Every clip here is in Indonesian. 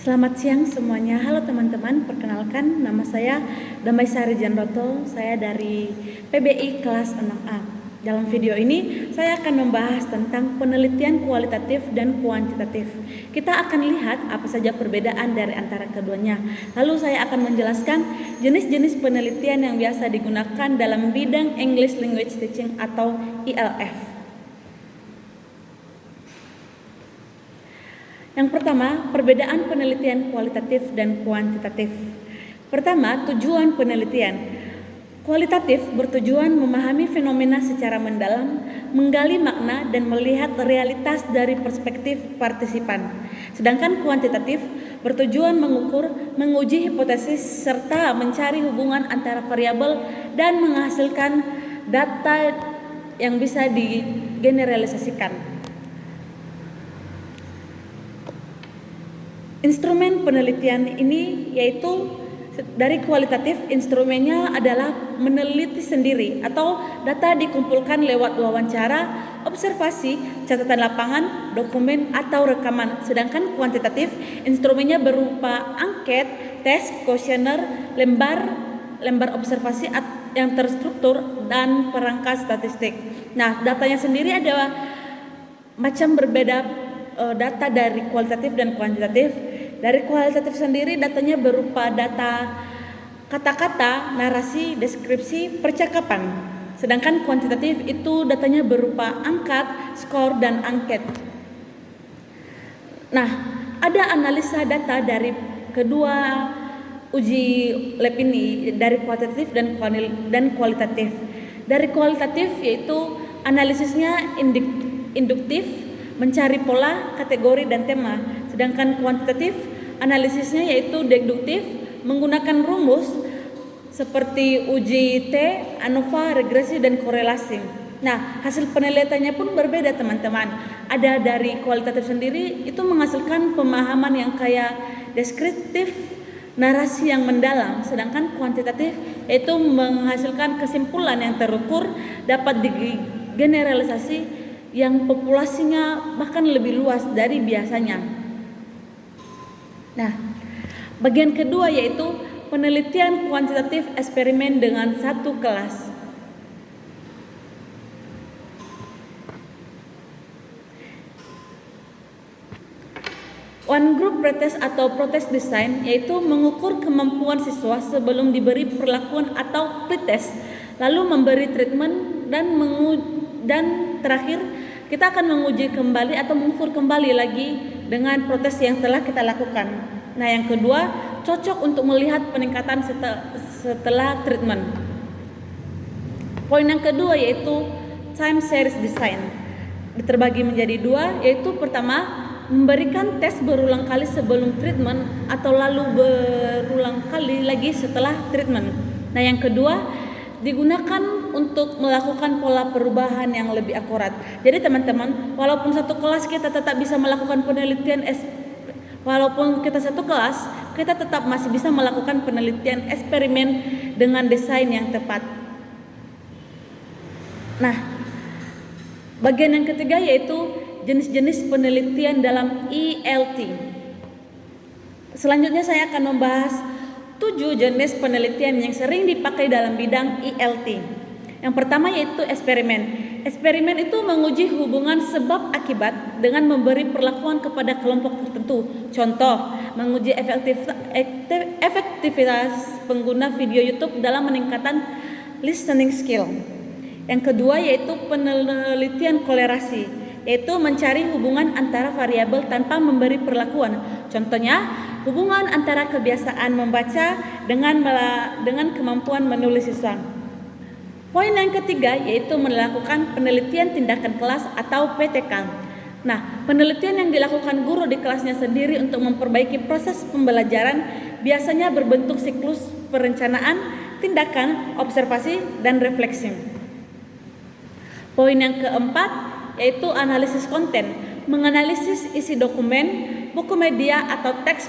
Selamat siang semuanya. Halo teman-teman, perkenalkan nama saya Damaisari Janroto. Saya dari PBI kelas 6A. Dalam video ini saya akan membahas tentang penelitian kualitatif dan kuantitatif. Kita akan lihat apa saja perbedaan dari antara keduanya. Lalu saya akan menjelaskan jenis-jenis penelitian yang biasa digunakan dalam bidang English Language Teaching atau ELF. Yang pertama, perbedaan penelitian kualitatif dan kuantitatif. Pertama, tujuan penelitian. Kualitatif bertujuan memahami fenomena secara mendalam, menggali makna, dan melihat realitas dari perspektif partisipan. Sedangkan kuantitatif bertujuan mengukur, menguji hipotesis, serta mencari hubungan antara variabel dan menghasilkan data yang bisa digeneralisasikan. Instrumen penelitian ini yaitu dari kualitatif, instrumennya adalah meneliti sendiri atau data dikumpulkan lewat wawancara, observasi, catatan lapangan, dokumen, atau rekaman. Sedangkan kuantitatif, instrumennya berupa angket, tes, kuesioner, lembar observasi yang terstruktur, dan perangkat statistik. Nah, datanya sendiri ada macam berbeda data dari kualitatif dan kuantitatif. Dari kualitatif sendiri datanya berupa data kata-kata, narasi, deskripsi, percakapan. Sedangkan kuantitatif itu datanya berupa angkat, skor, dan angket. Nah, ada analisa data dari kedua uji lab ini, dari kuantitatif dan kualitatif. Dari kualitatif yaitu analisisnya induktif, mencari pola, kategori, dan tema. Sedangkan kuantitatif analisisnya yaitu deduktif, menggunakan rumus seperti uji T, ANOVA, regresi, dan korelasi. Nah, hasil penelitiannya pun berbeda teman-teman. Ada dari kualitatif sendiri itu menghasilkan pemahaman yang kayak deskriptif, narasi yang mendalam. Sedangkan kuantitatif yaitu menghasilkan kesimpulan yang terukur, dapat digeneralisasi, yang populasinya bahkan lebih luas dari biasanya. Nah, bagian kedua yaitu penelitian kuantitatif eksperimen dengan satu kelas. One group pretest atau protest design yaitu mengukur kemampuan siswa sebelum diberi perlakuan atau pretest, lalu memberi treatment dan terakhir kita akan menguji kembali atau mengukur kembali lagi dengan protes yang telah kita lakukan. Nah, yang kedua, cocok untuk melihat peningkatan setelah treatment. Poin yang kedua yaitu time series design. Terbagi menjadi dua, yaitu pertama, memberikan tes berulang kali sebelum treatment atau lalu berulang kali lagi setelah treatment. Nah, yang kedua, digunakan untuk melakukan pola perubahan yang lebih akurat. Jadi teman-teman, walaupun satu kelas kita tetap bisa melakukan penelitian walaupun kita satu kelas, kita tetap masih bisa melakukan penelitian eksperimen dengan desain yang tepat. Nah, bagian yang ketiga yaitu jenis-jenis penelitian dalam ELT. Selanjutnya saya akan membahas 7 jenis penelitian yang sering dipakai dalam bidang ELT. Yang pertama yaitu eksperimen. Eksperimen itu menguji hubungan sebab akibat dengan memberi perlakuan kepada kelompok tertentu. Contoh, menguji efektivitas pengguna video YouTube dalam meningkatkan listening skill. Yang kedua yaitu penelitian kolerasi, yaitu mencari hubungan antara variabel tanpa memberi perlakuan. Contohnya, hubungan antara kebiasaan membaca dengan kemampuan menulis siswa. Poin yang ketiga yaitu melakukan penelitian tindakan kelas atau PTK. Nah, penelitian yang dilakukan guru di kelasnya sendiri untuk memperbaiki proses pembelajaran biasanya berbentuk siklus perencanaan, tindakan, observasi, dan refleksi. Poin yang keempat yaitu analisis konten, menganalisis isi dokumen, buku media atau teks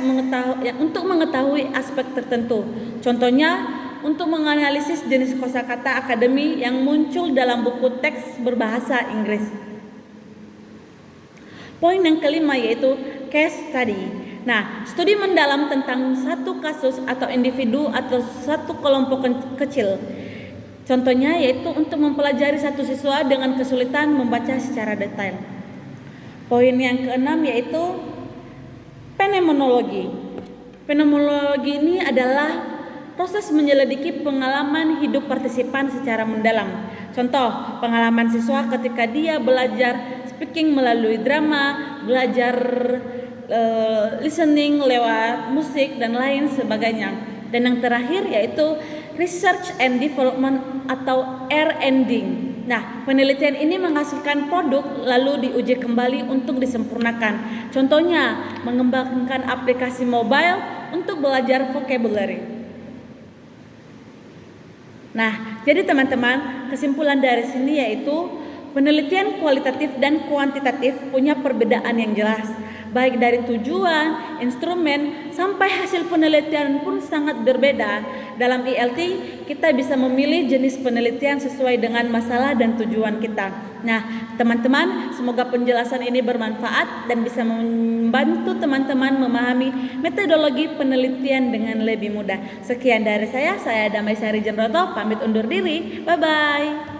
untuk mengetahui aspek tertentu. Contohnya, untuk menganalisis jenis kosakata akademi yang muncul dalam buku teks berbahasa Inggris. Poin yang kelima yaitu case study. Nah, studi mendalam tentang satu kasus atau individu atau satu kelompok kecil. Contohnya yaitu untuk mempelajari satu siswa dengan kesulitan membaca secara detail. Poin yang keenam yaitu fenomenologi. Fenomenologi ini adalah proses menyelidiki pengalaman hidup partisipan secara mendalam. Contoh, pengalaman siswa ketika dia belajar speaking melalui drama, belajar listening lewat musik dan lain sebagainya. Dan yang terakhir yaitu research and development atau R&D. Nah, penelitian ini menghasilkan produk lalu diuji kembali untuk disempurnakan. Contohnya, mengembangkan aplikasi mobile untuk belajar vocabulary. Nah, jadi teman-teman, kesimpulan dari sini yaitu penelitian kualitatif dan kuantitatif punya perbedaan yang jelas. Baik dari tujuan, instrumen, sampai hasil penelitian pun sangat berbeda. Dalam ILT, kita bisa memilih jenis penelitian sesuai dengan masalah dan tujuan kita. Nah, teman-teman, semoga penjelasan ini bermanfaat dan bisa membantu teman-teman memahami metodologi penelitian dengan lebih mudah. Sekian dari saya Damai Sari Jenroto, pamit undur diri. Bye-bye.